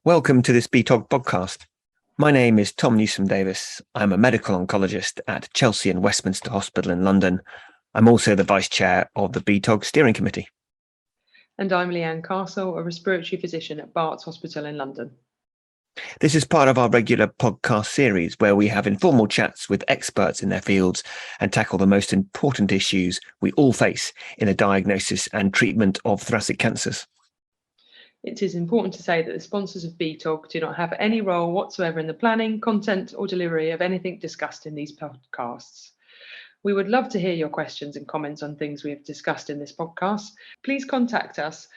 Welcome to this BTOG podcast. My name is Tom Newsom-Davis. I'm a medical oncologist at Chelsea and Westminster Hospital in London. I'm also the vice chair of the BTOG steering committee. And I'm Leanne Castle, a respiratory physician at Barts Hospital in London. This is part of our regular podcast series where we have informal chats with experts in their fields and tackle the most important issues we all face in the diagnosis and treatment of thoracic cancers. It is important to say that the sponsors of BTOG do not have any role whatsoever in the planning, content or delivery of anything discussed in these podcasts. We would love to hear your questions and comments on things we have discussed in this podcast. Please contact us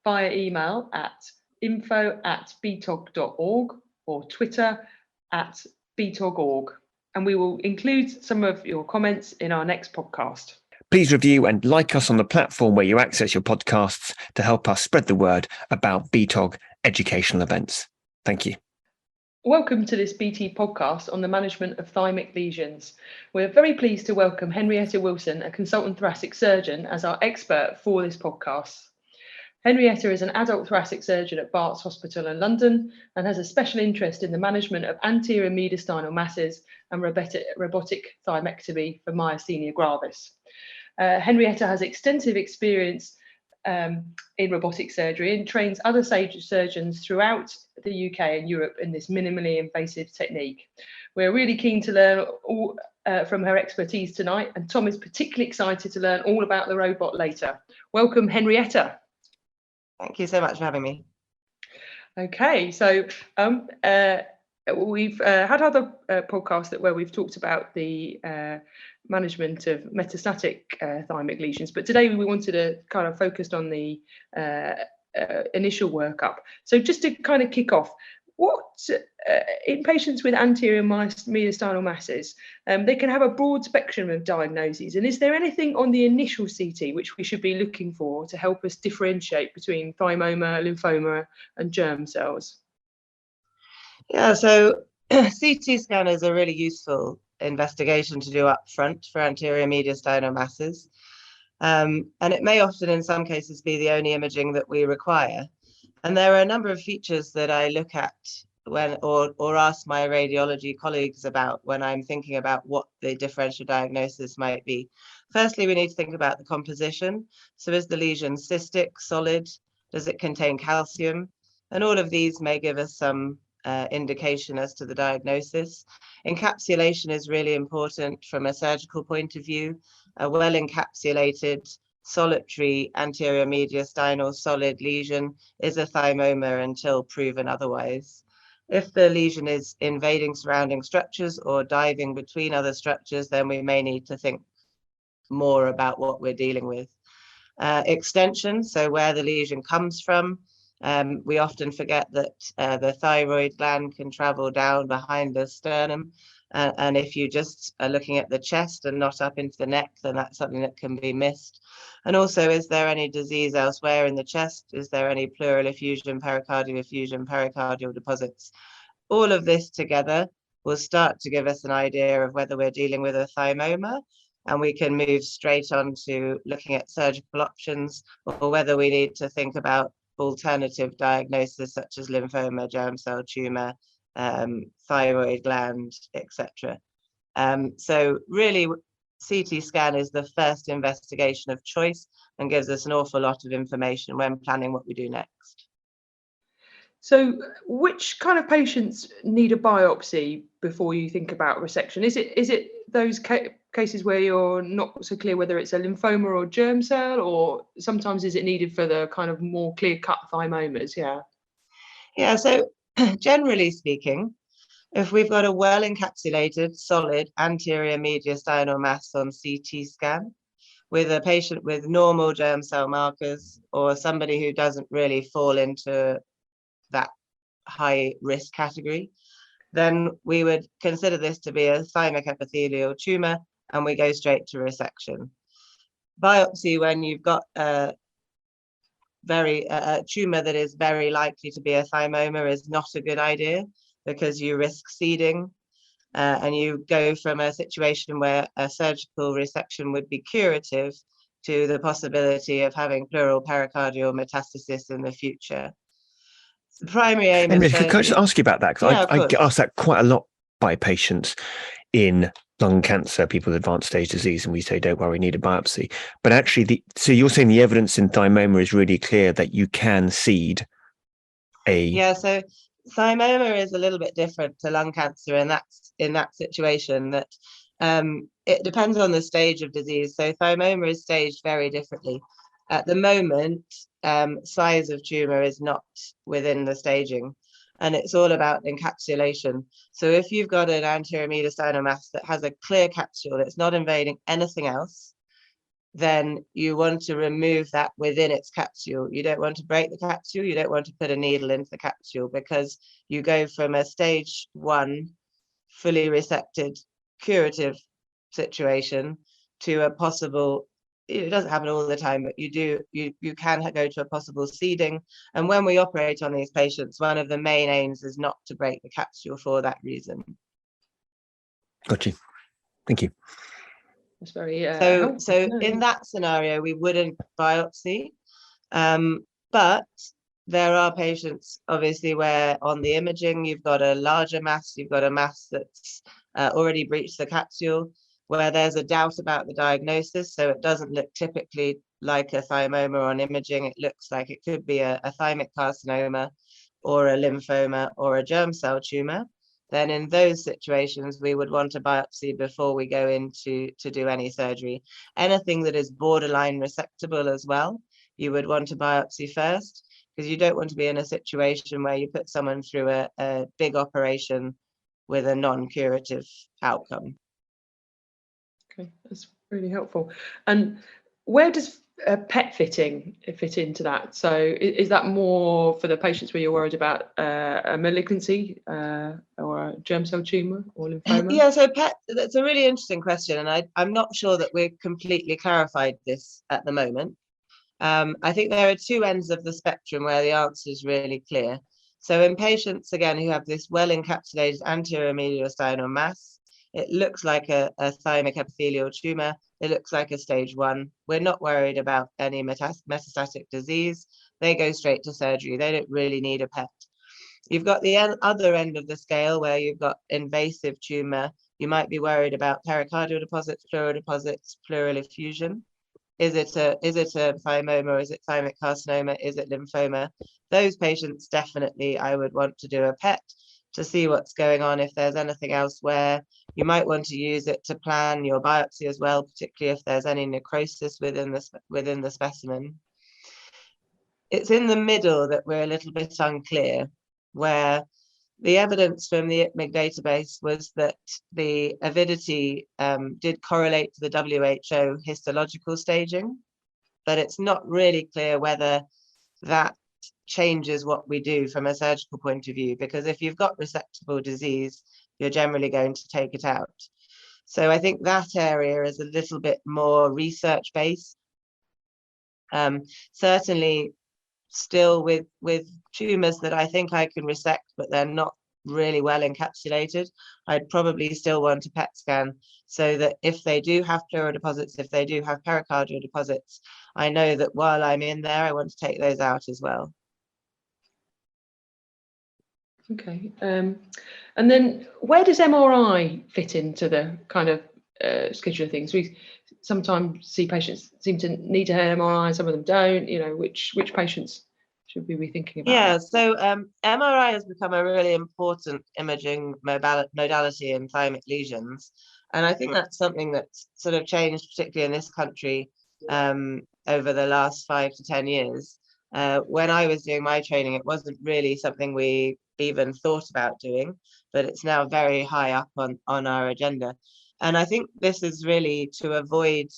via email at info@btog.org or Twitter @btog.org, and we will include some of your comments in our next podcast. Please review and like us on the platform where you access your podcasts to help us spread the word about BTOG educational events. Thank you. Welcome to this BT podcast on the management of thymic lesions. We're very pleased to welcome Henrietta Wilson, a consultant thoracic surgeon, as our expert for this podcast. Henrietta is an adult thoracic surgeon at Barts Hospital in London and has a special interest in the management of anterior mediastinal masses and robotic thymectomy for myasthenia gravis. Henrietta has extensive experience in robotic surgery and trains other surgeons throughout the UK and Europe in this minimally invasive technique. We're really keen to learn all from her expertise tonight, and Tom is particularly excited to learn all about the robot later. Welcome, Henrietta. Thank you so much for having me. Okay, so we've had other podcasts where we've talked about the management of metastatic thymic lesions, but today we wanted to kind of focus on the initial workup. So just to kind of kick off, what in patients with anterior mediastinal masses, they can have a broad spectrum of diagnoses, and is there anything on the initial CT which we should be looking for to help us differentiate between thymoma, lymphoma and germ cells? Yeah, so CT scan is a really useful investigation to do up front for anterior mediastinal masses. And it may often, in some cases, be the only imaging that we require. And there are a number of features that I look at when or ask my radiology colleagues about when I'm thinking about what the differential diagnosis might be. Firstly, we need to think about the composition. So is the lesion cystic, solid? Does it contain calcium? And all of these may give us some indication as to the diagnosis. Encapsulation is really important from a surgical point of view. A well encapsulated solitary anterior mediastinal solid lesion is a thymoma until proven otherwise. If the lesion is invading surrounding structures or diving between other structures, then we may need to think more about what we're dealing with. Extension, so where the lesion comes from. We often forget that the thyroid gland can travel down behind the sternum. And if you just are looking at the chest and not up into the neck, then that's something that can be missed. And also, is there any disease elsewhere in the chest? Is there any pleural effusion, pericardial deposits? All of this together will start to give us an idea of whether we're dealing with a thymoma, and we can move straight on to looking at surgical options, or whether we need to think about alternative diagnosis such as lymphoma, germ cell tumor, thyroid gland, etc. So really, CT scan is the first investigation of choice and gives us an awful lot of information when planning what we do next. So which kind of patients need a biopsy before you think about resection? Is it those cases where you're not so clear whether it's a lymphoma or germ cell, or sometimes is it needed for the kind of more clear-cut thymomas? Yeah, so generally speaking, if we've got a well encapsulated solid anterior mediastinal mass on CT scan with a patient with normal germ cell markers, or somebody who doesn't really fall into that high risk category, then we would consider this to be a thymic epithelial tumor, and we go straight to resection. Biopsy, when you've got a tumor that is very likely to be a thymoma, is not a good idea, because you risk seeding, and you go from a situation where a surgical resection would be curative to the possibility of having pleural pericardial metastasis in the future. The primary aim is Henrietta, can I just ask you about that? Because I get asked that quite a lot by patients in lung cancer, people with advanced stage disease, and we say, don't worry, need a biopsy. But actually, so you're saying the evidence in thymoma is really clear that you can seed a... Yeah, so thymoma is a little bit different to lung cancer in that situation, that it depends on the stage of disease. So thymoma is staged very differently. At the moment, size of tumor is not within the staging, and it's all about encapsulation. So if you've got an anterior mediastinal mass that has a clear capsule, it's not invading anything else, then you want to remove that within its capsule. You don't want to break the capsule. You don't want to put a needle into the capsule, because you go from a stage 1 fully resected curative situation to a possible, it doesn't happen all the time, but you can go to a possible seeding. And when we operate on these patients, one of the main aims is not to break the capsule for that reason. Got you. Thank you. That's very so in that scenario, we wouldn't biopsy, but there are patients, obviously, where on the imaging you've got a larger mass, you've got a mass that's already breached the capsule, where there's a doubt about the diagnosis. So it doesn't look typically like a thymoma on imaging. It looks like it could be a thymic carcinoma or a lymphoma or a germ cell tumor. Then in those situations, we would want a biopsy before we go in to do any surgery. Anything that is borderline resectable as well, you would want a biopsy first, because you don't want to be in a situation where you put someone through a big operation with a non-curative outcome. Okay, that's really helpful. And where does PET fit into that? So is that more for the patients where you're worried about a malignancy or a germ cell tumor or lymphoma? Yeah, so PET, that's a really interesting question, and I'm not sure that we've completely clarified this at the moment. I think there are two ends of the spectrum where the answer is really clear. So in patients, again, who have this well-encapsulated anterior mediastinal mass, it looks like a thymic epithelial tumor. It looks like a stage 1. We're not worried about any metastatic disease. They go straight to surgery. They don't really need a PET. You've got the other end of the scale where you've got invasive tumor. You might be worried about pericardial deposits, pleural effusion. Is it a thymoma? Is it thymic carcinoma? Is it lymphoma? Those patients, definitely, I would want to do a PET to see what's going on. If there's anything else, where you might want to use it to plan your biopsy as well, particularly if there's any necrosis within the specimen. It's in the middle that we're a little bit unclear, where the evidence from the IPMIC database was that the avidity did correlate to the WHO histological staging, but it's not really clear whether that changes what we do from a surgical point of view, because if you've got resectable disease, you're generally going to take it out. So I think that area is a little bit more research based. Certainly still with tumors that I think I can resect, but they're not really well encapsulated, I'd probably still want a PET scan, so that if they do have pleural deposits, if they do have pericardial deposits, I know that while I'm in there, I want to take those out as well. Okay, and then where does MRI fit into the kind of schedule of things? We sometimes see patients seem to need to have MRI, some of them don't. You know, which patients should we be thinking about? Yeah, so MRI has become a really important imaging modality in thymic lesions, and I think that's something that's sort of changed, particularly in this country, over the last 5 to 10 years. When I was doing my training, it wasn't really something we even thought about doing, but it's now very high up on our agenda. And I think this is really to avoid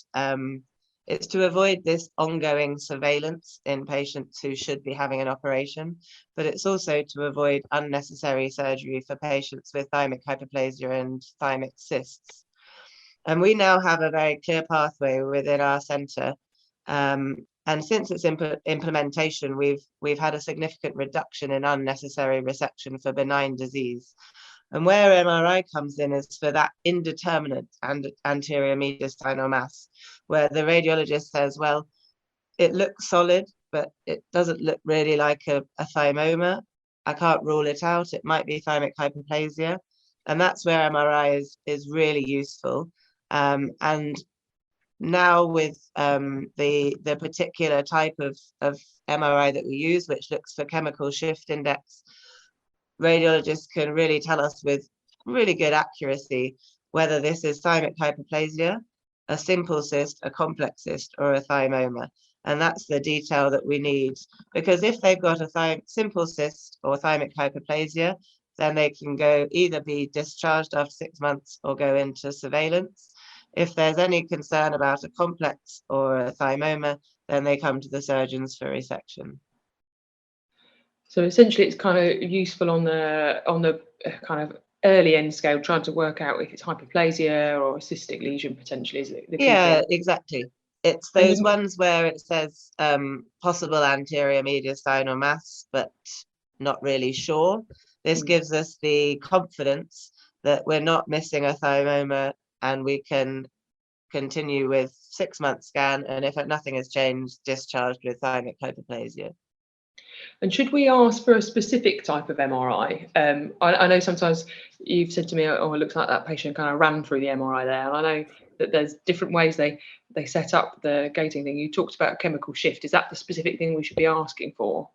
this ongoing surveillance in patients who should be having an operation, but it's also to avoid unnecessary surgery for patients with thymic hyperplasia and thymic cysts. And we now have a very clear pathway within our centre. And since its implementation, we've had a significant reduction in unnecessary resection for benign disease. And where MRI comes in is for that indeterminate and anterior mediastinal mass, where the radiologist says, well, it looks solid, but it doesn't look really like a thymoma. I can't rule it out. It might be thymic hyperplasia. And that's where MRI is really useful. And now with the particular type of MRI that we use, which looks for chemical shift index, radiologists can really tell us with really good accuracy whether this is thymic hyperplasia, a simple cyst, a complex cyst, or a thymoma. And that's the detail that we need, because if they've got a simple cyst or thymic hyperplasia, then they can either be discharged after 6 months or go into surveillance. If there's any concern about a complex or a thymoma, then they come to the surgeons for resection. So essentially, it's kind of useful on the kind of early end scale, trying to work out if it's hyperplasia or a cystic lesion potentially. Is the key thing. Exactly. It's those ones where it says possible anterior mediastinal mass, but not really sure. This gives us the confidence that we're not missing a thymoma, and we can continue with 6 month scan, and if nothing has changed, discharged with thymic hyperplasia. And should we ask for a specific type of MRI? I know sometimes you've said to me, oh, it looks like that patient kind of ran through the MRI there. And I know that there's different ways they set up the gating thing. You talked about chemical shift. Is that the specific thing we should be asking for?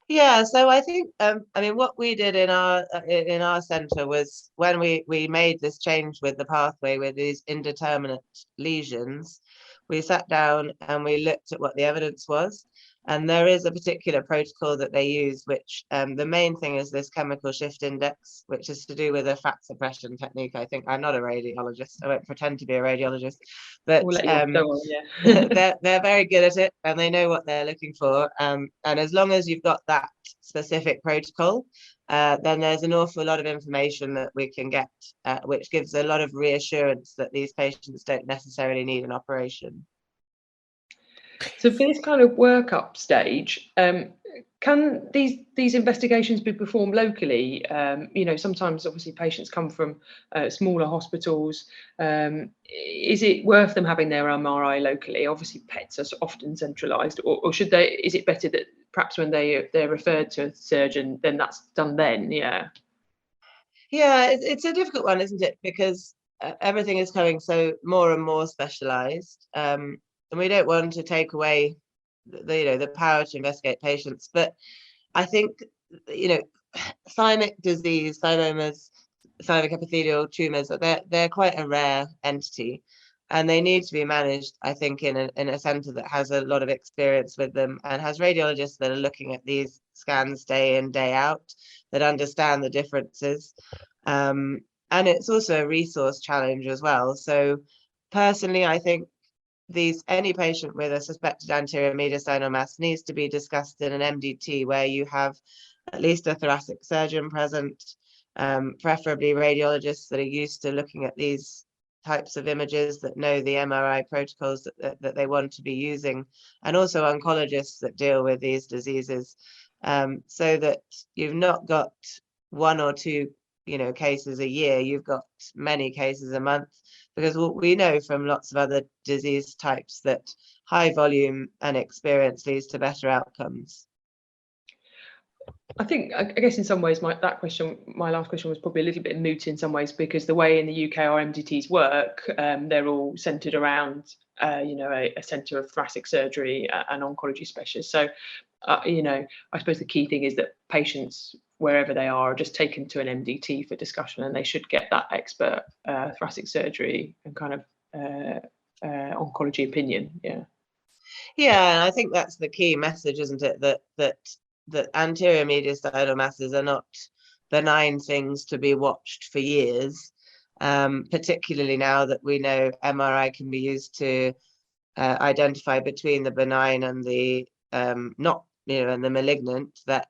Yeah, so I think, what we did in our centre was when we made this change with the pathway with these indeterminate lesions, we sat down and we looked at what the evidence was. And there is a particular protocol that they use, which the main thing is this chemical shift index, which is to do with a fat suppression technique. I think I'm not a radiologist. I won't pretend to be a radiologist, but they're very good at it, and they know what they're looking for. And as long as you've got that specific protocol, then there's an awful lot of information that we can get, which gives a lot of reassurance that these patients don't necessarily need an operation. So for this kind of workup stage, can these investigations be performed locally? Sometimes obviously patients come from smaller hospitals. Is it worth them having their MRI locally? Obviously PETs are often centralised, or should they? Is it better that perhaps when they're referred to a surgeon, then that's done then? Yeah, it's a difficult one, isn't it? Because everything is coming so more and more specialised. And we don't want to take away the power to investigate patients. But I think, thymic disease, thymomas, thymic epithelial tumours, they're quite a rare entity, and they need to be managed, I think, in a centre that has a lot of experience with them and has radiologists that are looking at these scans day in, day out, that understand the differences. And it's also a resource challenge as well. So personally, I think any patient with a suspected anterior mediastinal mass needs to be discussed in an MDT where you have at least a thoracic surgeon present, preferably radiologists that are used to looking at these types of images, that know the MRI protocols that they want to be using, and also oncologists that deal with these diseases, so that you've not got 1 or 2 cases a year, you've got many cases a month. Because we know from lots of other disease types that high volume and experience leads to better outcomes. I guess in some ways my last question was probably a little bit moot in some ways, because the way in the UK our MDTs work, they're all centred around a centre of thoracic surgery and oncology specialists. So I suppose the key thing is that patients, wherever they are just taken to an MDT for discussion, and they should get that expert thoracic surgery and kind of oncology opinion. And I think that's the key message, isn't it, that anterior mediastinal masses are not benign things to be watched for years, particularly now that we know MRI can be used to identify between the benign and the and the malignant, that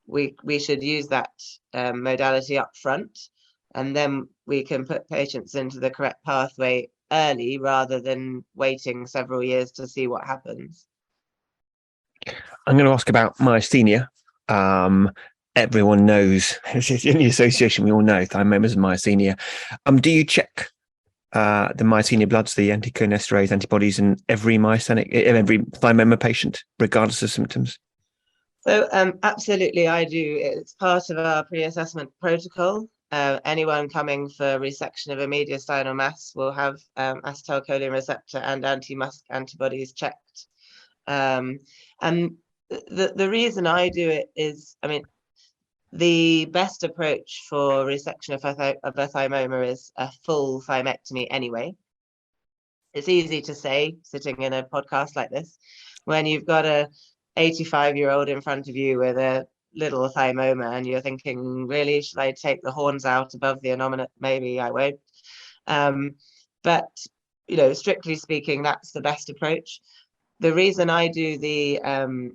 we should use that modality up front, and then we can put patients into the correct pathway early rather than waiting several years to see what happens. I'm going to ask about myasthenia. Everyone knows, in the association, we all know thymomas and myasthenia. Do you check the myasthenia bloods, the anticholinesterase antibodies, in every thymoma patient, regardless of symptoms? So absolutely, I do. It's part of our pre-assessment protocol. Anyone coming for resection of a mediastinal mass will have acetylcholine receptor and anti-MuSK antibodies checked. And the reason I do it is, I mean, the best approach for resection of a thymoma is a full thymectomy anyway. It's easy to say sitting in a podcast like this when you've got a 85-year-old in front of you with a little thymoma and you're thinking, really, should I take the horns out above the innominate? Maybe I won't. But, you know, strictly speaking, that's the best approach. The reason I do the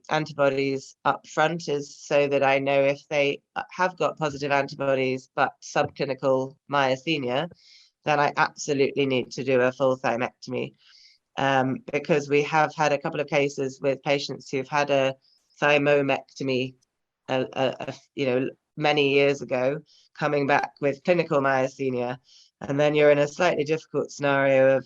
antibodies up front is so that I know if they have got positive antibodies but subclinical myasthenia, then I absolutely need to do a full thymectomy, because we have had a couple of cases with patients who've had a thymomectomy, you know, many years ago, coming back with clinical myasthenia, and then you're in a slightly difficult scenario of,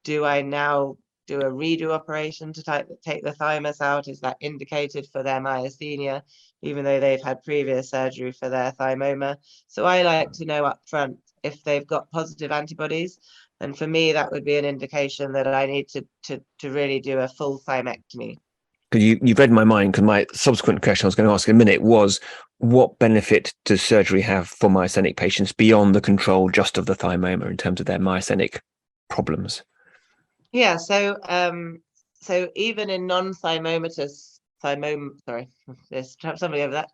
do I now do a redo operation to take the thymus out? Is that indicated for their myasthenia, even though they've had previous surgery for their thymoma? So I like to know up front if they've got positive antibodies. And for me, that would be an indication that I need to really do a full thymectomy. Because you've read my mind, because my subsequent question I was going to ask in a minute was, what benefit does surgery have for myasthenic patients beyond the control just of the thymoma in terms of their myasthenic problems? Yeah, so even in non-thymomatous there's somebody over that,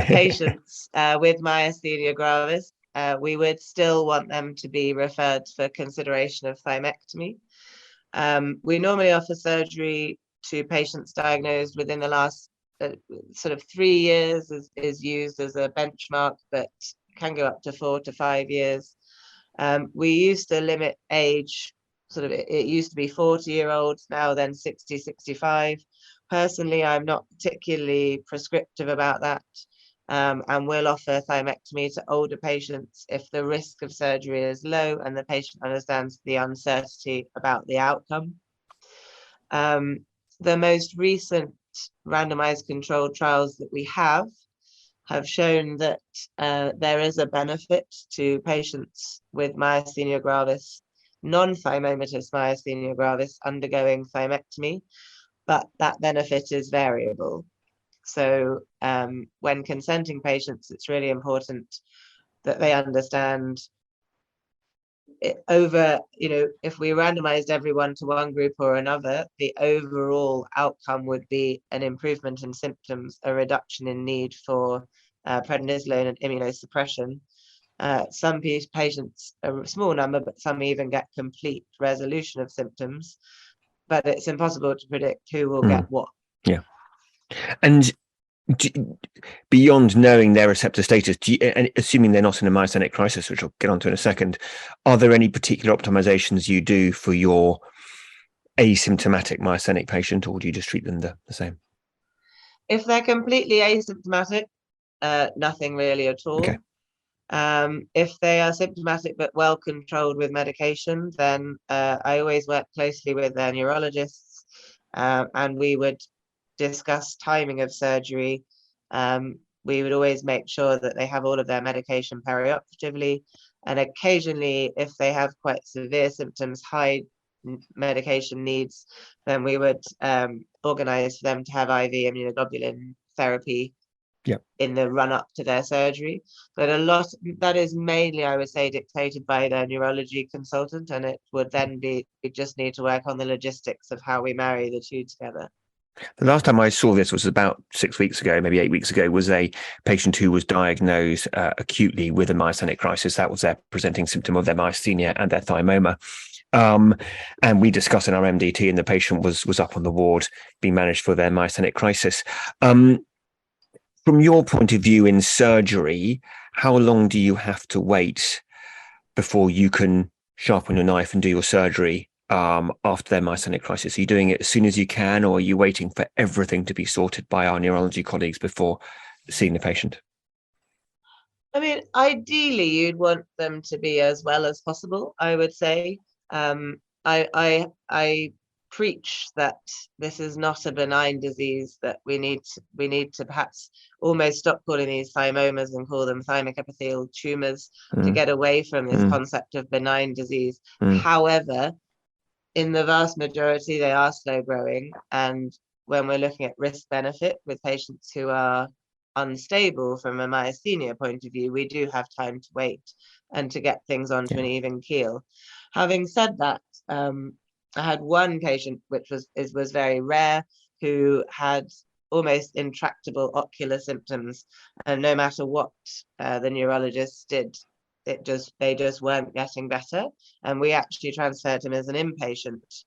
patients with myasthenia gravis, we would still want them to be referred for consideration of thymectomy. We normally offer surgery to patients diagnosed within the last sort of 3 years is used as a benchmark, but can go up to 4 to 5 years. We used to limit age, sort of, it used to be 40-year-olds, now then 60, 65. Personally, I'm not particularly prescriptive about that, and will offer thymectomy to older patients if the risk of surgery is low and the patient understands the uncertainty about the outcome. The most recent randomized controlled trials that we have shown that there is a benefit to patients with myasthenia gravis, non-thymomatous myasthenia gravis, undergoing thymectomy, but that benefit is variable. So when consenting patients, it's really important that they understand it over, you know, if we randomized everyone to one group or another, the overall outcome would be an improvement in symptoms, a reduction in need for prednisolone and immunosuppression. Some patients, a small number, but some even get complete resolution of symptoms, but it's impossible to predict who will get what. Yeah. And beyond knowing their receptor status, and assuming they're not in a myasthenic crisis, which I'll get onto in a second, are there any particular optimizations you do for your asymptomatic myasthenic patient, or do you just treat them the same? If they're completely asymptomatic, nothing really at all. Okay. If they are symptomatic but well controlled with medication, then I always work closely with their neurologists, and we would discuss timing of surgery. We would always make sure that they have all of their medication perioperatively, and occasionally, if they have quite severe symptoms, high medication needs, then we would organize for them to have IV immunoglobulin therapy in the run up to their surgery. But a lot that is mainly, I would say, dictated by their neurology consultant, and it would then be, we just need to work on the logistics of how we marry the two together. The last time I saw this was about 6 weeks ago, maybe 8 weeks ago, was a patient who was diagnosed acutely with a myasthenic crisis. That was their presenting symptom of their myasthenia and their thymoma. And we discussed in our MDT, and the patient was up on the ward being managed for their myasthenic crisis. From your point of view in surgery, how long do you have to wait before you can sharpen your knife and do your surgery after their myasthenic crisis? Are you doing it as soon as you can, or are you waiting for everything to be sorted by our neurology colleagues before seeing the patient? I mean, ideally, you'd want them to be as well as possible, I would say. I preach that this is not a benign disease, that we need to perhaps almost stop calling these thymomas and call them thymic epithelial tumors to get away from this concept of benign disease. However, in the vast majority, they are slow growing. And when we're looking at risk benefit with patients who are unstable from a myasthenia point of view, we do have time to wait and to get things onto an even keel. Having said that, I had one patient, which was very rare, who had almost intractable ocular symptoms, and no matter what the neurologists did, they just weren't getting better. And we actually transferred him as an inpatient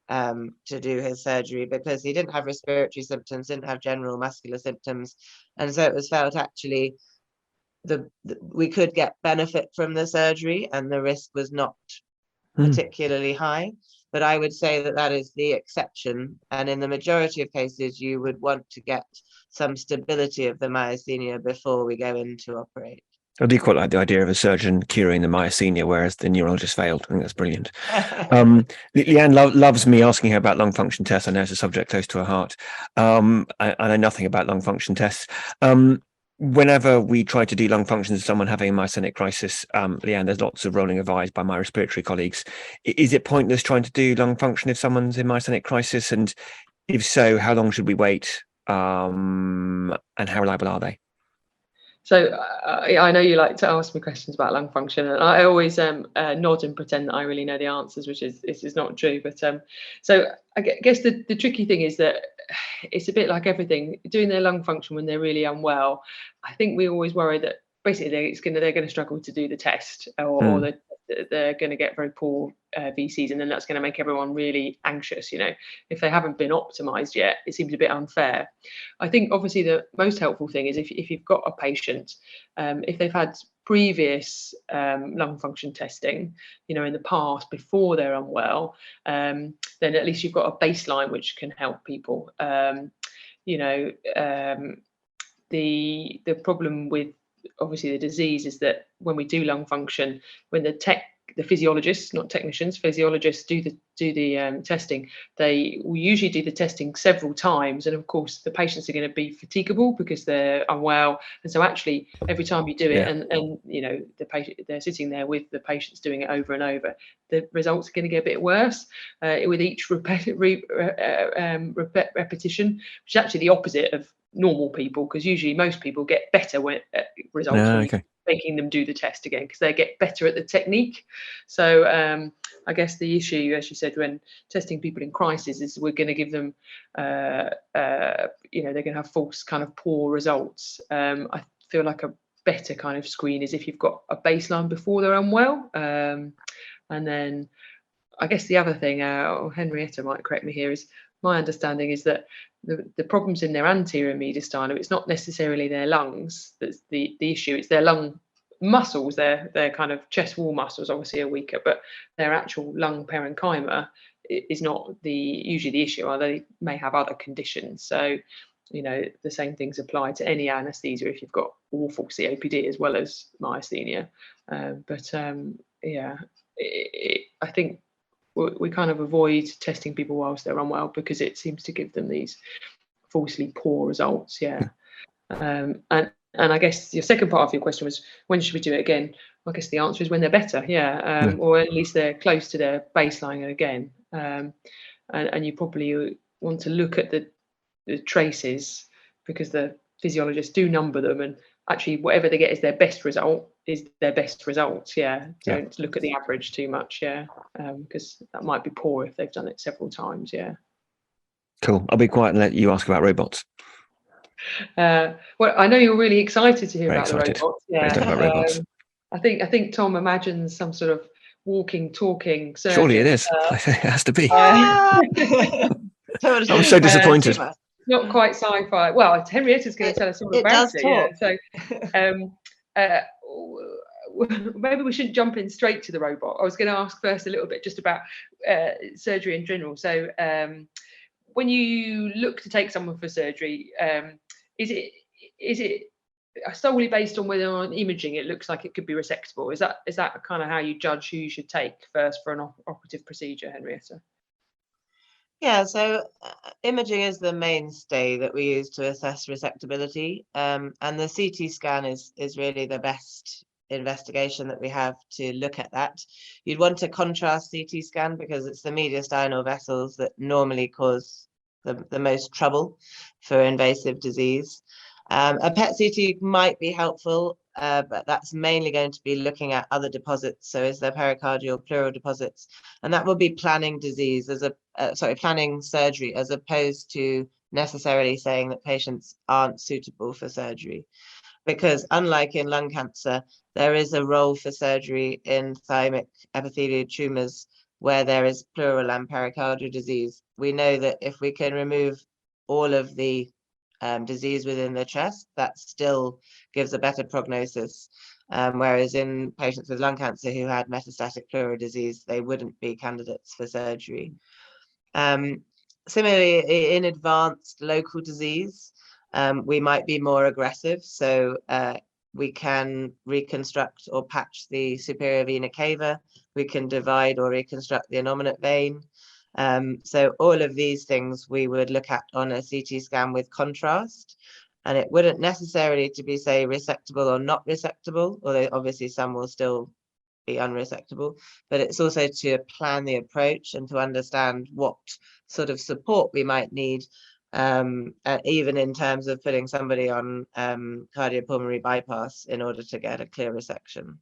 to do his surgery, because he didn't have respiratory symptoms, didn't have general muscular symptoms, and so it was felt actually we could get benefit from the surgery and the risk was not particularly high. But I would say that is the exception, and in the majority of cases you would want to get some stability of the myasthenia before we go in to operate. I do quite like the idea of a surgeon curing the myasthenia, whereas the neurologist failed. I think that's brilliant. Leanne loves me asking her about lung function tests. I know it's a subject close to her heart. I know nothing about lung function tests. Whenever we try to do lung function to someone having a myasthenic crisis, Leanne, there's lots of rolling of eyes by my respiratory colleagues. Is it pointless trying to do lung function if someone's in myasthenic crisis? And if so, how long should we wait? And how reliable are they? So I know you like to ask me questions about lung function, and I always nod and pretend that I really know the answers, which is not true. But so I guess the tricky thing is that it's a bit like everything. Doing their lung function when they're really unwell, I think we always worry that basically they're going to struggle to do the test, or they're going to get very poor VCs, and then that's going to make everyone really anxious. If they haven't been optimized yet, it seems a bit unfair. I think obviously the most helpful thing is if you've got a patient, if they've had previous lung function testing, in the past before they're unwell, then at least you've got a baseline which can help people. The problem with obviously the disease is that when we do lung function, when the physiologists, not technicians, physiologists do the testing, they will usually do the testing several times, and of course the patients are going to be fatigable because they're unwell, and so actually every time you do it, and the patient, they're sitting there with the patients doing it over and over, the results are going to get a bit worse with each repetition, which is actually the opposite of normal people, because usually most people get better when results when making them do the test again, because they get better at the technique. So I guess the issue, as you said, when testing people in crisis, is we're going to give them they're going to have false kind of poor results. I feel like a better kind of screen is if you've got a baseline before they're unwell, and then I guess the other thing, Henrietta might correct me here, is my understanding is that the problems in their anterior mediastinum, it's not necessarily their lungs that's the issue, it's their lung muscles, their kind of chest wall muscles obviously are weaker, but their actual lung parenchyma is not usually the issue, or they may have other conditions. So the same things apply to any anaesthesia if you've got awful COPD as well as myasthenia. I think we kind of avoid testing people whilst they're unwell because it seems to give them these falsely poor results. And I guess your second part of your question was, when should we do it again? I guess the answer is when they're better, or at least they're close to their baseline again. And you probably want to look at the traces, because the physiologists do number them, and actually whatever they get is their best result. Don't look at the average too much, because that might be poor if they've done it several times. Cool. I'll be quiet and let you ask about robots. Well, I know you're really excited to hear Very about excited. the robots. About robots. I think Tom imagines some sort of walking, talking surgeon. Surely it is. It has to be. Totally. I'm so disappointed. Not quite sci-fi. Well, Henrietta's going to tell us all about it. So maybe we shouldn't jump in straight to the robot. I was going to ask first a little bit just about surgery in general. So when you look to take someone for surgery, is it solely based on whether on imaging it looks like it could be resectable? Is that kind of how you judge who you should take first for an operative procedure, Henrietta? Yeah, so imaging is the mainstay that we use to assess resectability, and the CT scan is really the best investigation that we have to look at that. You'd want a contrast CT scan because it's the mediastinal vessels that normally cause the most trouble for invasive disease. A PET CT might be helpful, but that's mainly going to be looking at other deposits. So is there pericardial pleural deposits? And that will be planning disease as planning surgery, as opposed to necessarily saying that patients aren't suitable for surgery. Because unlike in lung cancer, there is a role for surgery in thymic epithelial tumors where there is pleural and pericardial disease. We know that if we can remove all of the disease within the chest, that still gives a better prognosis. Whereas in patients with lung cancer who had metastatic pleural disease, they wouldn't be candidates for surgery. Similarly, in advanced local disease, we might be more aggressive. So we can reconstruct or patch the superior vena cava. We can divide or reconstruct the innominate vein. So all of these things we would look at on a CT scan with contrast. And it wouldn't necessarily to be, say, resectable or not resectable, although obviously some will still be unresectable, but it's also to plan the approach and to understand what sort of support we might need, even in terms of putting somebody on cardiopulmonary bypass in order to get a clear resection.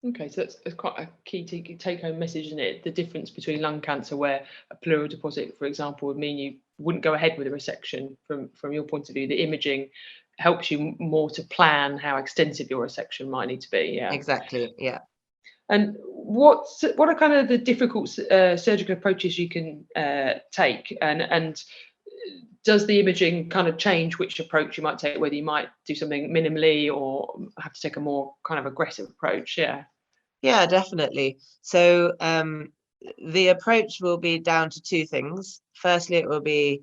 Okay, so that's quite a key take-home message, isn't it? The difference between lung cancer, where a pleural deposit, for example, would mean you wouldn't go ahead with a resection. From your point of view, the imaging helps you more to plan how extensive your resection might need to be. Yeah, exactly. Yeah. And what are kind of the difficult surgical approaches you can take, and does the imaging kind of change which approach you might take, whether you might do something minimally or have to take a more kind of aggressive approach? Yeah, definitely. So the approach will be down to two things. Firstly, it will be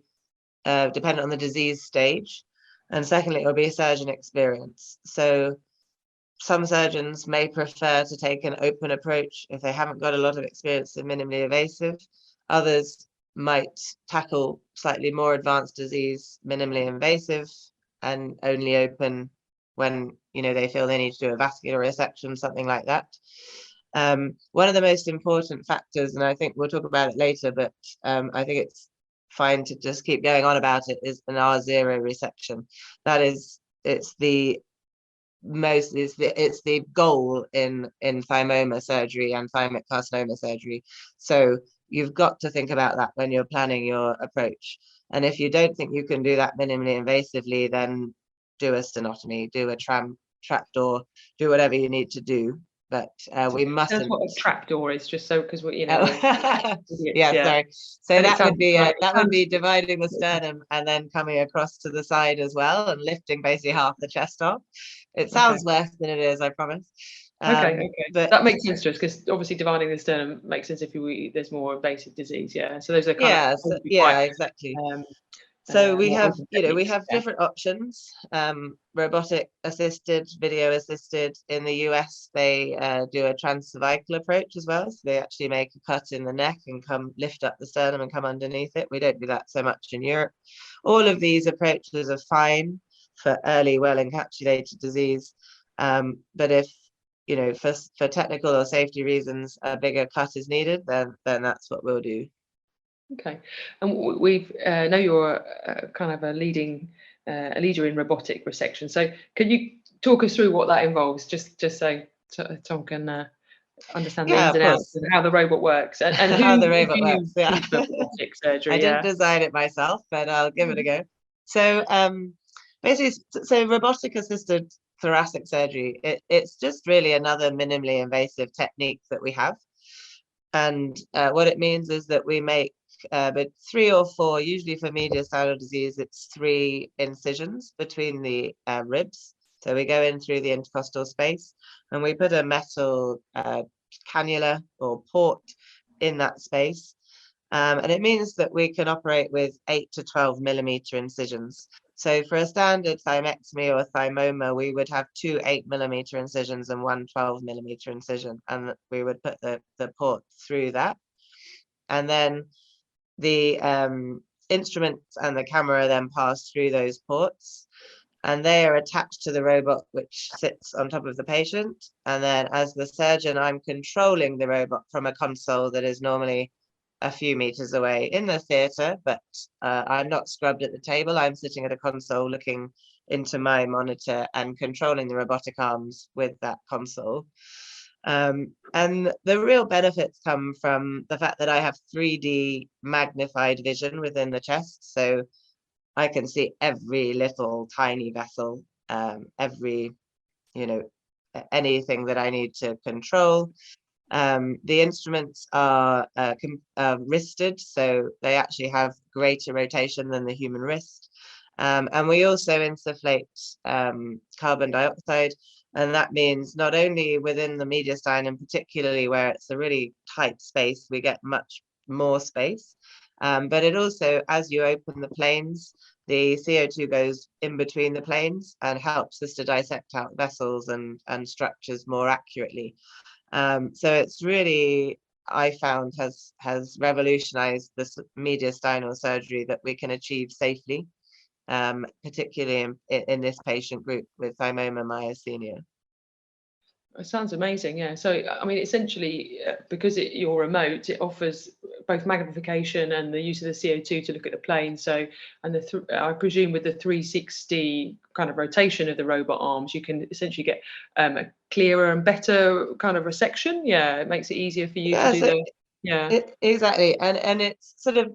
dependent on the disease stage, and secondly, it will be surgeon experience. So some surgeons may prefer to take an open approach if they haven't got a lot of experience in minimally invasive. Others might tackle slightly more advanced disease, minimally invasive, and only open when they feel they need to do a vascular resection, something like that. One of the most important factors, and I think we'll talk about it later, but I think it's fine to just keep going on about it, is an R0 resection. That is, it's the goal in thymoma surgery and thymic carcinoma surgery. So you've got to think about that when you're planning your approach. And if you don't think you can do that minimally invasively, then do a stenotomy, do a trapdoor, do whatever you need to do. But we mustn't. That's what a trapdoor is, just so, because we, yeah, sorry. So and that would be dividing the sternum and then coming across to the side as well and lifting basically half the chest off. It sounds worse than it is, I promise. Okay. But that makes sense to us, because obviously dividing the sternum makes sense if there's more invasive disease. Yeah. So those are kind of exactly. So we have, different options, robotic assisted, video assisted. In the US, they do a transcervical approach as well. So they actually make a cut in the neck and lift up the sternum and come underneath it. We don't do that so much in Europe. All of these approaches are fine for early, well-encapsulated disease. But if, for technical or safety reasons, a bigger cut is needed, then that's what we'll do. Okay, and we've know you're kind of a leader in robotic resection. So can you talk us through what that involves, just so Tom can understand the ins and outs and how the robot works and how the robot works? Yeah, robotic surgery. I didn't design it myself, but I'll give it a go. So basically, robotic assisted thoracic surgery, it's just really another minimally invasive technique that we have. And what it means is that we make but 3 or 4, usually for mediastinal disease, it's 3 incisions between the ribs. So we go in through the intercostal space and we put a metal cannula or port in that space. And it means that we can operate with 8 to 12 millimeter incisions. So for a standard thymectomy or thymoma, we would have 2 8-millimeter incisions and 1 12-millimeter incision, and we would put the port through that. And then the instruments and the camera then pass through those ports, and they are attached to the robot, which sits on top of the patient. And then as the surgeon, I'm controlling the robot from a console that is normally a few meters away in the theatre, but I'm not scrubbed at the table. I'm sitting at a console looking into my monitor and controlling the robotic arms with that console. And the real benefits come from the fact that I have 3D magnified vision within the chest. So I can see every little tiny vessel, every, anything that I need to control. The instruments are wristed, so they actually have greater rotation than the human wrist. And we also insufflate carbon dioxide, and that means not only within the mediastinum, particularly where it's a really tight space, we get much more space, but it also, as you open the planes, the CO2 goes in between the planes and helps us to dissect out vessels and structures more accurately. So it's really, I found, has revolutionized this mediastinal surgery that we can achieve safely, particularly in this patient group with thymoma myasthenia. It sounds amazing, yeah. So, I mean, essentially, because you're remote, it offers both magnification and the use of the CO2 to look at the plane. So, and I presume with the 360 kind of rotation of the robot arms, you can essentially get a clearer and better kind of resection. Yeah, it makes it easier for you to do exactly. And it's sort of,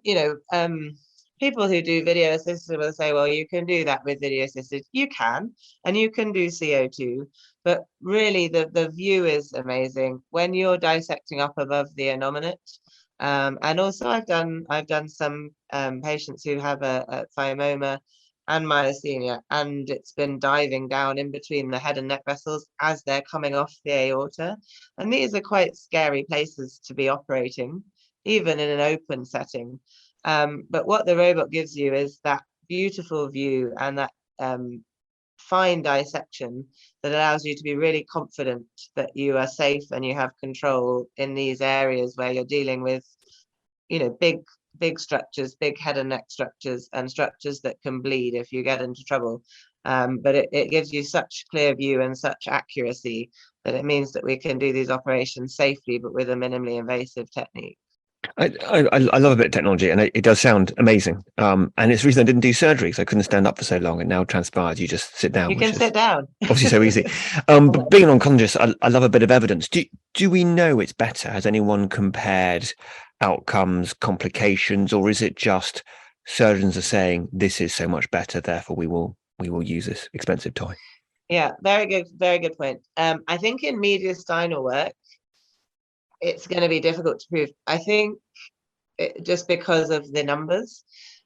people who do video assisted will say, well, you can do that with video assisted. You can, and you can do CO2, but really the view is amazing when you're dissecting up above the innominate. And also I've done some patients who have a thymoma and myasthenia, and it's been diving down in between the head and neck vessels as they're coming off the aorta. And these are quite scary places to be operating, even in an open setting. But what the robot gives you is that beautiful view and that fine dissection that allows you to be really confident that you are safe and you have control in these areas where you're dealing with, big structures, big head and neck structures, and structures that can bleed if you get into trouble. But it gives you such clear view and such accuracy that it means that we can do these operations safely, but with a minimally invasive technique. I love a bit of technology, and it does sound amazing. And it's the reason I didn't do surgery, because I couldn't stand up for so long, and now transpires you just sit down. You can sit down. Obviously so easy. But being an oncologist, I love a bit of evidence. Do we know it's better? Has anyone compared outcomes, complications, or is it just surgeons are saying this is so much better, therefore we will use this expensive toy? Yeah, very good point. I think in mediastinal work, it's going to be difficult to prove. I think just because of the numbers.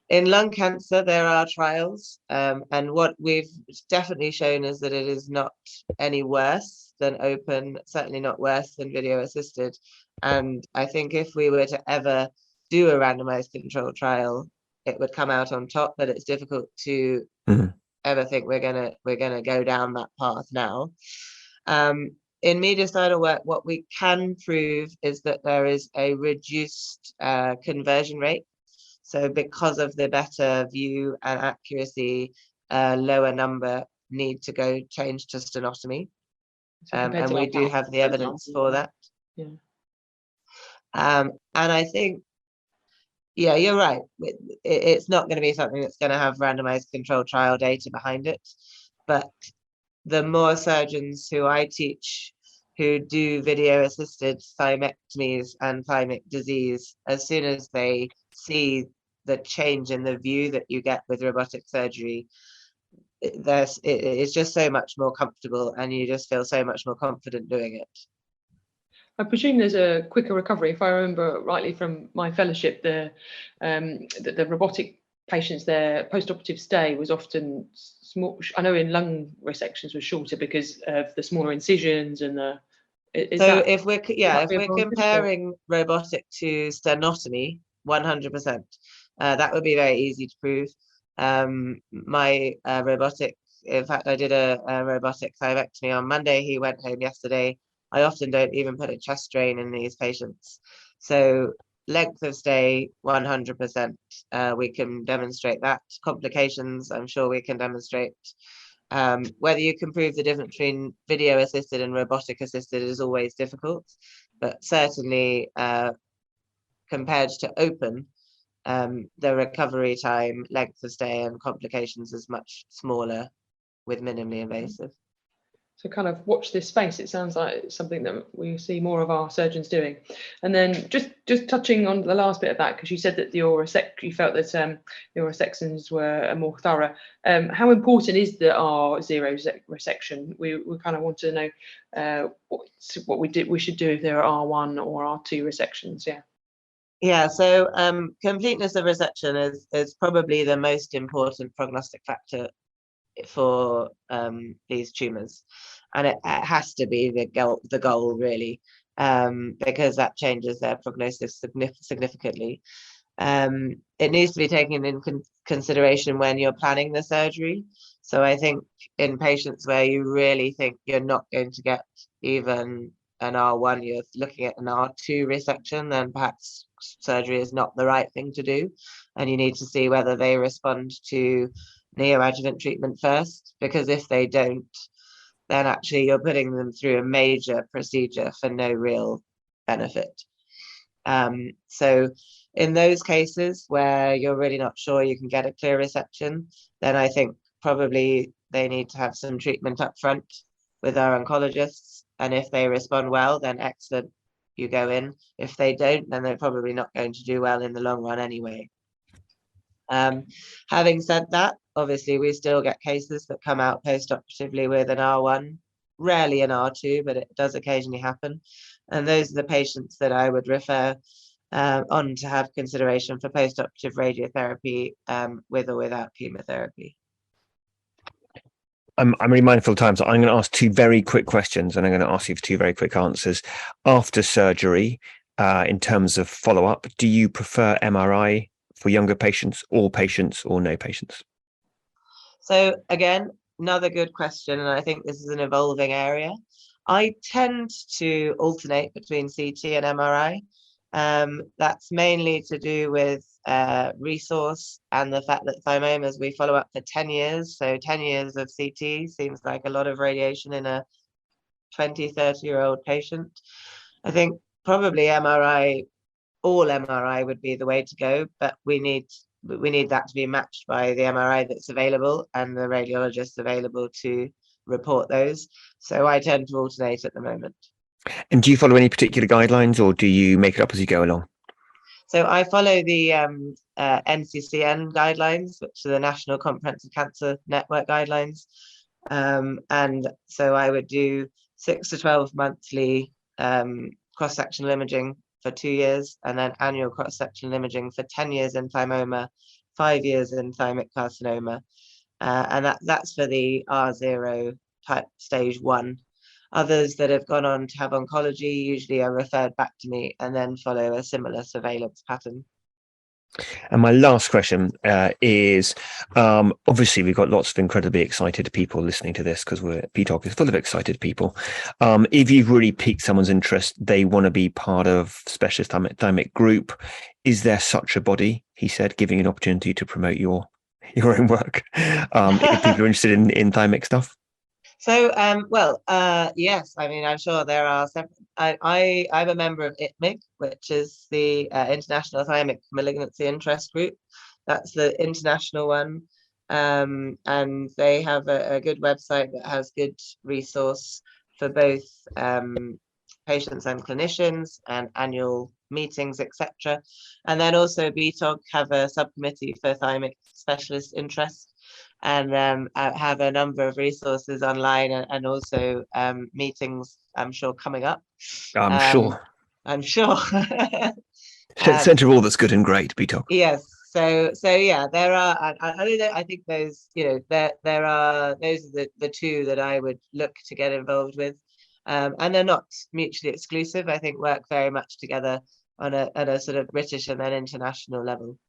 In lung cancer, there are trials, and what we've definitely shown is that it is not any worse than open, certainly not worse than video assisted. And I think if we were to ever do a randomized control trial, it would come out on top, but it's difficult to ever think we're gonna go down that path now. In mediastinal work, what we can prove is that there is a reduced conversion rate. So because of the better view and accuracy, lower number need to go change to stenotomy. And we do have the evidence for that. Yeah. And I think, yeah, you're right. It's not going to be something that's going to have randomized control trial data behind it. But the more surgeons who I teach who do video assisted thymectomies and thymic disease, as soon as they see the change in the view that you get with robotic surgery, it's just so much more comfortable, and you just feel so much more confident doing it. I presume there's a quicker recovery. If I remember rightly from my fellowship, the robotic patients, their post-operative stay was often small. I know in lung resections was shorter because of the smaller incisions and the. If we're comparing robotic to sternotomy, 100%, that would be very easy to prove. My robotic, in fact, I did a robotic thymectomy on Monday. He went home yesterday. I often don't even put a chest drain in these patients. So length of stay, 100%. We can demonstrate that. Complications, I'm sure we can demonstrate. Whether you can prove the difference between video assisted and robotic assisted is always difficult, but certainly compared to open, the recovery time, length of stay and complications is much smaller with minimally invasive. So kind of watch this space. It sounds like it's something that we see more of our surgeons doing. And then just touching on the last bit of that, because you said that you felt that your resections were more thorough. How important is the R0 resection? We kind of want to know what we should do if there are R1 or R2 resections. Yeah, so completeness of resection is probably the most important prognostic factor for these tumours, and it has to be the goal really, because that changes their prognosis significantly. It needs to be taken in consideration when you're planning the surgery. So I think in patients where you really think you're not going to get even an R1, you're looking at an R2 resection, then perhaps surgery is not the right thing to do, and you need to see whether they respond to neoadjuvant treatment first, because if they don't, then actually you're putting them through a major procedure for no real benefit. So in those cases where you're really not sure you can get a clear resection, then I think probably they need to have some treatment up front with our oncologists, and if they respond well, then excellent, you go in. If they don't, then they're probably not going to do well in the long run anyway. Having said that, obviously we still get cases that come out post-operatively with an R1, rarely an R2, but it does occasionally happen. And those are the patients that I would refer on to have consideration for post-operative radiotherapy with or without chemotherapy. I'm really mindful of time, so I'm going to ask two very quick questions, and I'm going to ask you for two very quick answers. After surgery, in terms of follow-up, do you prefer MRI for younger patients, all patients, or no patients? So again, another good question, and I think this is an evolving area. I tend to alternate between CT and MRI. That's mainly to do with resource and the fact that thymomas we follow up for 10 years. So 10 years of CT seems like a lot of radiation in a 20, 30-year-old patient. I think probably MRI, all MRI would be the way to go, but we need that to be matched by the MRI that's available and the radiologists available to report those. So I tend to alternate at the moment. And do you follow any particular guidelines, or do you make it up as you go along? So I follow the NCCN guidelines, which are the National Comprehensive Cancer Network guidelines. And so I would do 6 to 12 monthly cross-sectional imaging for 2 years, and then annual cross-sectional imaging for 10 years in thymoma, 5 years in thymic carcinoma. And that's for the R0 type stage 1. Others that have gone on to have oncology usually are referred back to me and then follow a similar surveillance pattern. And my last question is, obviously we've got lots of incredibly excited people listening to this, because BTOG is full of excited people. If you've really piqued someone's interest, they want to be part of specialist thymic group. Is there such a body, he said, giving an opportunity to promote your own work? If people are interested in thymic stuff? So, yes, I mean, I'm sure there are several. I'm a member of ITMIG, which is the International Thymic Malignancy Interest Group. That's the international one. And they have a good website that has good resource for both patients and clinicians and annual meetings, etc. And then also BTOG have a subcommittee for thymic specialist interest, and have a number of resources online and also meetings, I'm sure, coming up. I'm sure. Centre of all that's good and great, BTOG. Yes. So yeah, there are. I think those, there are. Those are the two that I would look to get involved with, and they're not mutually exclusive. I think work very much together on a sort of British and then international level.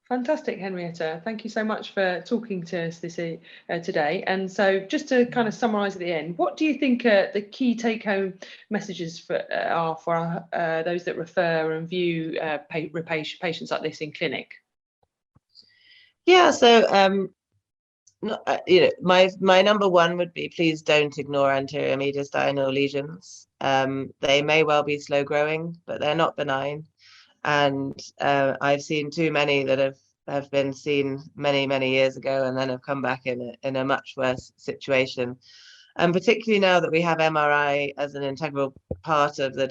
Fantastic, Henrietta. Thank you so much for talking to us today. And so just to kind of summarise at the end, what do you think the key take-home messages are for those that refer and view patients like this in clinic? Yeah, so my number one would be, please don't ignore anterior mediastinal lesions. They may well be slow growing, but they're not benign. And I've seen too many that have been seen many years ago and then have come back in a much worse situation. And particularly now that we have MRI as an integral part of the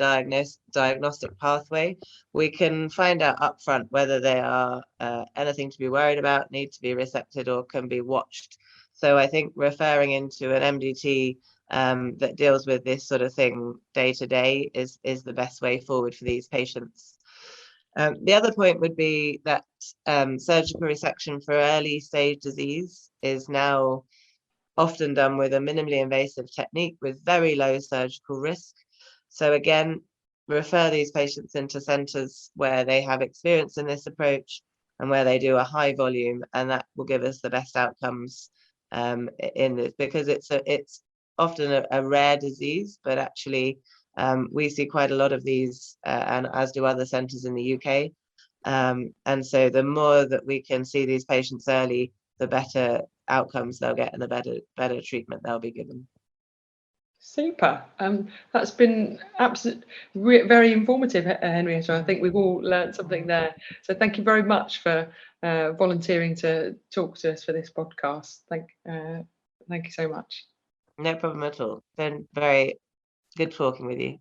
diagnostic pathway, we can find out upfront whether they are anything to be worried about, need to be resected, or can be watched. So I think referring into an MDT that deals with this sort of thing day to day is the best way forward for these patients. The other point would be that surgical resection for early stage disease is now often done with a minimally invasive technique with very low surgical risk. So again, refer these patients into centres where they have experience in this approach and where they do a high volume, and that will give us the best outcomes in this, because it's often a rare disease, but actually we see quite a lot of these, and as do other centres in the UK. And so the more that we can see these patients early, the better outcomes they'll get and the better treatment they'll be given. Super. That's been very informative, Henrietta. I think we've all learned something there. So thank you very much for volunteering to talk to us for this podcast. Thank you so much. No problem at all. Been very good talking with you.